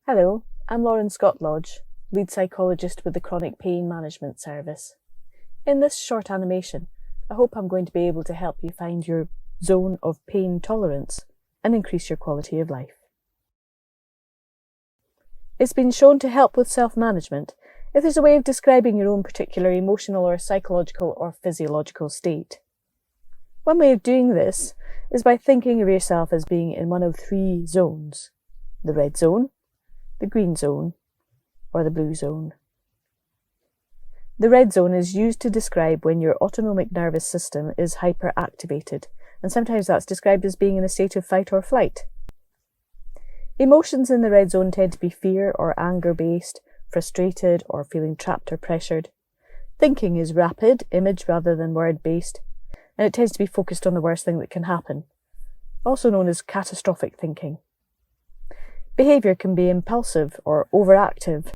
Hello, I'm Lauren Scott-Lodge, lead psychologist with the Chronic Pain Management Service. In this short animation, I hope I'm going to be able to help you find your zone of pain tolerance and increase your quality of life. It's been shown to help with self-management if there's a way of describing your own particular emotional or psychological or physiological state. One way of doing this is by thinking of yourself as being in one of three zones: the red zone, the green zone, or the blue zone. The red zone is used to describe when your autonomic nervous system is hyperactivated, and sometimes that's described as being in a state of fight or flight. Emotions in the red zone tend to be fear or anger-based, frustrated, or feeling trapped or pressured. Thinking is rapid, image rather than word-based, and it tends to be focused on the worst thing that can happen, also known as catastrophic thinking. Behaviour can be impulsive or overactive.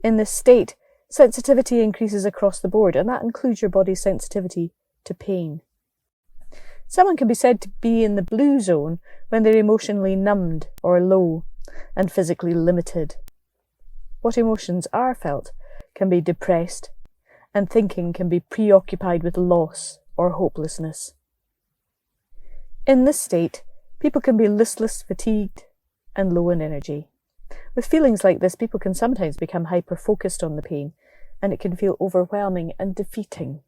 In this state, sensitivity increases across the board, and that includes your body's sensitivity to pain. Someone can be said to be in the blue zone when they're emotionally numbed or low and physically limited. What emotions are felt can be depressed, and thinking can be preoccupied with loss or hopelessness. In this state, people can be listless, fatigued, and low in energy. With feelings like this, people can sometimes become hyper-focused on the pain, and it can feel overwhelming and defeating.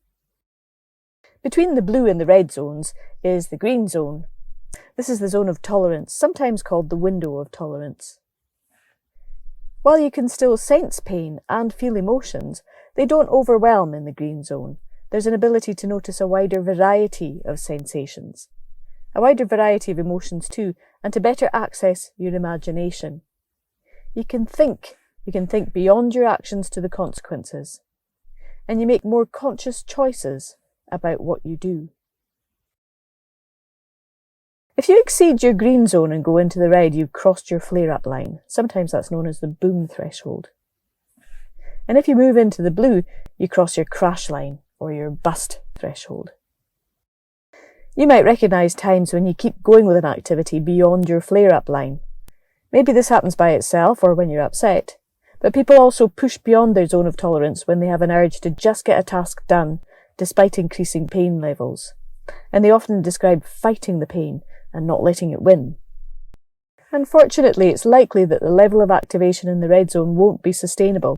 Between the blue and the red zones is the green zone. This is the zone of tolerance, sometimes called the window of tolerance. While you can still sense pain and feel emotions, they don't overwhelm in the green zone. There's an ability to notice a wider variety of sensations, a wider variety of emotions too, and to better access your imagination. You can think beyond your actions to the consequences, and you make more conscious choices about what you do. If you exceed your green zone and go into the red, you've crossed your flare-up line. Sometimes that's known as the boom threshold. And if you move into the blue, you cross your crash line or your bust threshold. You might recognise times when you keep going with an activity beyond your flare-up line. Maybe this happens by itself or when you're upset, but people also push beyond their zone of tolerance when they have an urge to just get a task done despite increasing pain levels. And they often describe fighting the pain and not letting it win. Unfortunately, it's likely that the level of activation in the red zone won't be sustainable,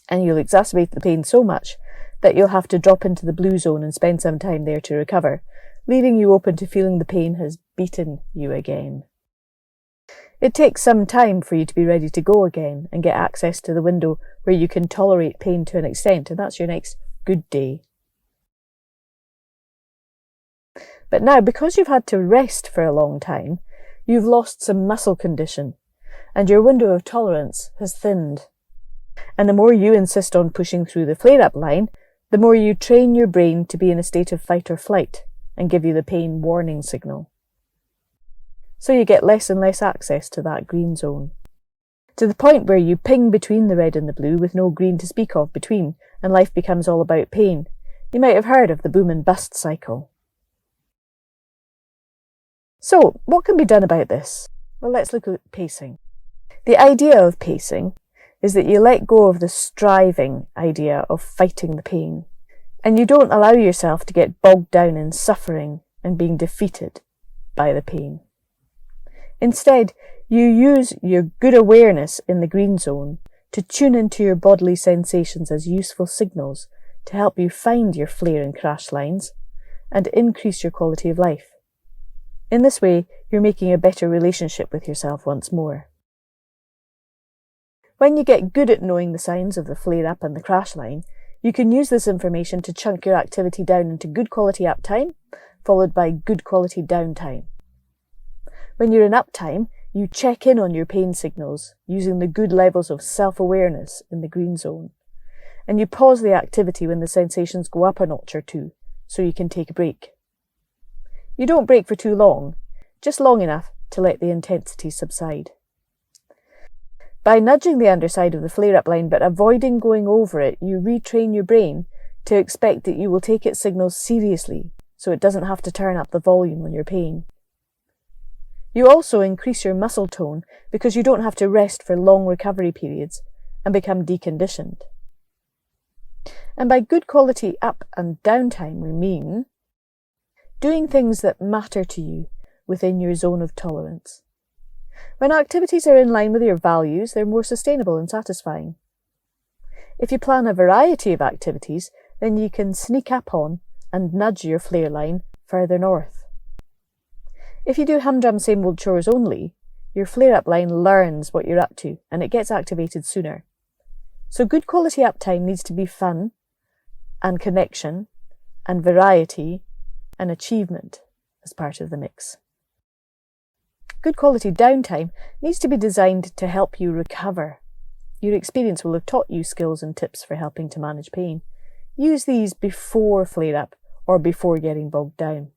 and you'll exacerbate the pain so much that you'll have to drop into the blue zone and spend some time there to recover, leaving you open to feeling the pain has beaten you again. It takes some time for you to be ready to go again and get access to the window where you can tolerate pain to an extent, and that's your next good day. But now, because you've had to rest for a long time, you've lost some muscle condition, and your window of tolerance has thinned. And the more you insist on pushing through the flare-up line, the more you train your brain to be in a state of fight or flight and give you the pain warning signal. So you get less and less access to that green zone, to the point where you ping between the red and the blue with no green to speak of between, and life becomes all about pain. You might have heard of the boom and bust cycle. So, what can be done about this? Well, let's look at pacing. The idea of pacing is that you let go of the striving idea of fighting the pain, and you don't allow yourself to get bogged down in suffering and being defeated by the pain. Instead, you use your good awareness in the green zone to tune into your bodily sensations as useful signals to help you find your flare and crash lines and increase your quality of life. In this way, you're making a better relationship with yourself once more. When you get good at knowing the signs of the flare-up and the crash line, you can use this information to chunk your activity down into good quality uptime, followed by good quality downtime. When you're in uptime, you check in on your pain signals using the good levels of self-awareness in the green zone, and you pause the activity when the sensations go up a notch or two, so you can take a break. You don't break for too long, just long enough to let the intensity subside. By nudging the underside of the flare-up line but avoiding going over it, you retrain your brain to expect that you will take its signals seriously so it doesn't have to turn up the volume on your pain. You also increase your muscle tone because you don't have to rest for long recovery periods and become deconditioned. And by good quality up and downtime, we mean doing things that matter to you within your zone of tolerance. When activities are in line with your values, they're more sustainable and satisfying. If you plan a variety of activities, then you can sneak up on and nudge your flare line further north. If you do humdrum same old chores only, your flare-up line learns what you're up to and it gets activated sooner. So good quality uptime needs to be fun and connection and variety and achievement as part of the mix. Good quality downtime needs to be designed to help you recover. Your experience will have taught you skills and tips for helping to manage pain. Use these before flare-up or before getting bogged down.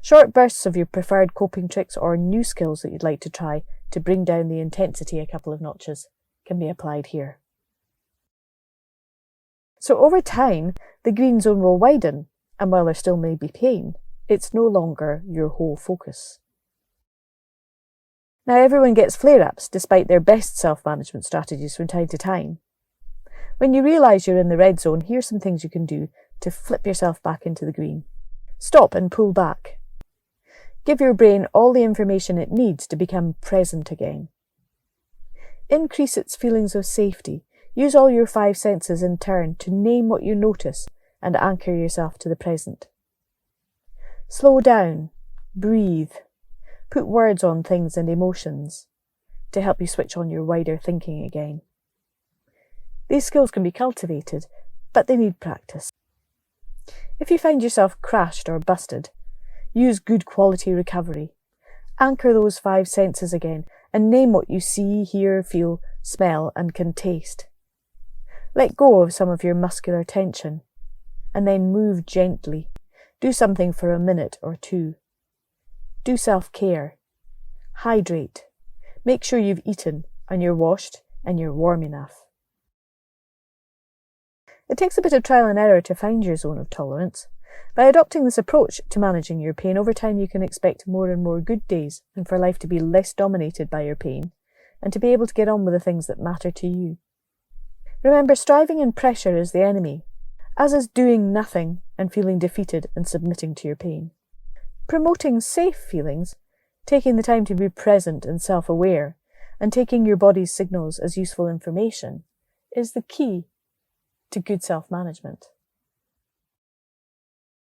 Short bursts of your preferred coping tricks or new skills that you'd like to try to bring down the intensity a couple of notches can be applied here. So over time, the green zone will widen, and while there still may be pain, it's no longer your whole focus. Now everyone gets flare-ups despite their best self-management strategies from time to time. When you realise you're in the red zone, here's some things you can do to flip yourself back into the green. Stop and pull back. Give your brain all the information it needs to become present again. Increase its feelings of safety. Use all your 5 senses in turn to name what you notice and anchor yourself to the present. Slow down. Breathe. Put words on things and emotions to help you switch on your wider thinking again. These skills can be cultivated, but they need practice. If you find yourself crashed or busted, use good quality recovery. Anchor those 5 senses again and name what you see, hear, feel, smell and can taste. Let go of some of your muscular tension and then move gently. Do something for a minute or 2. Do self-care. Hydrate. Make sure you've eaten and you're washed and you're warm enough. It takes a bit of trial and error to find your zone of tolerance. By adopting this approach to managing your pain, over time you can expect more and more good days and for life to be less dominated by your pain and to be able to get on with the things that matter to you. Remember, striving and pressure is the enemy, as is doing nothing and feeling defeated and submitting to your pain. Promoting safe feelings, taking the time to be present and self-aware, and taking your body's signals as useful information is the key to good self-management.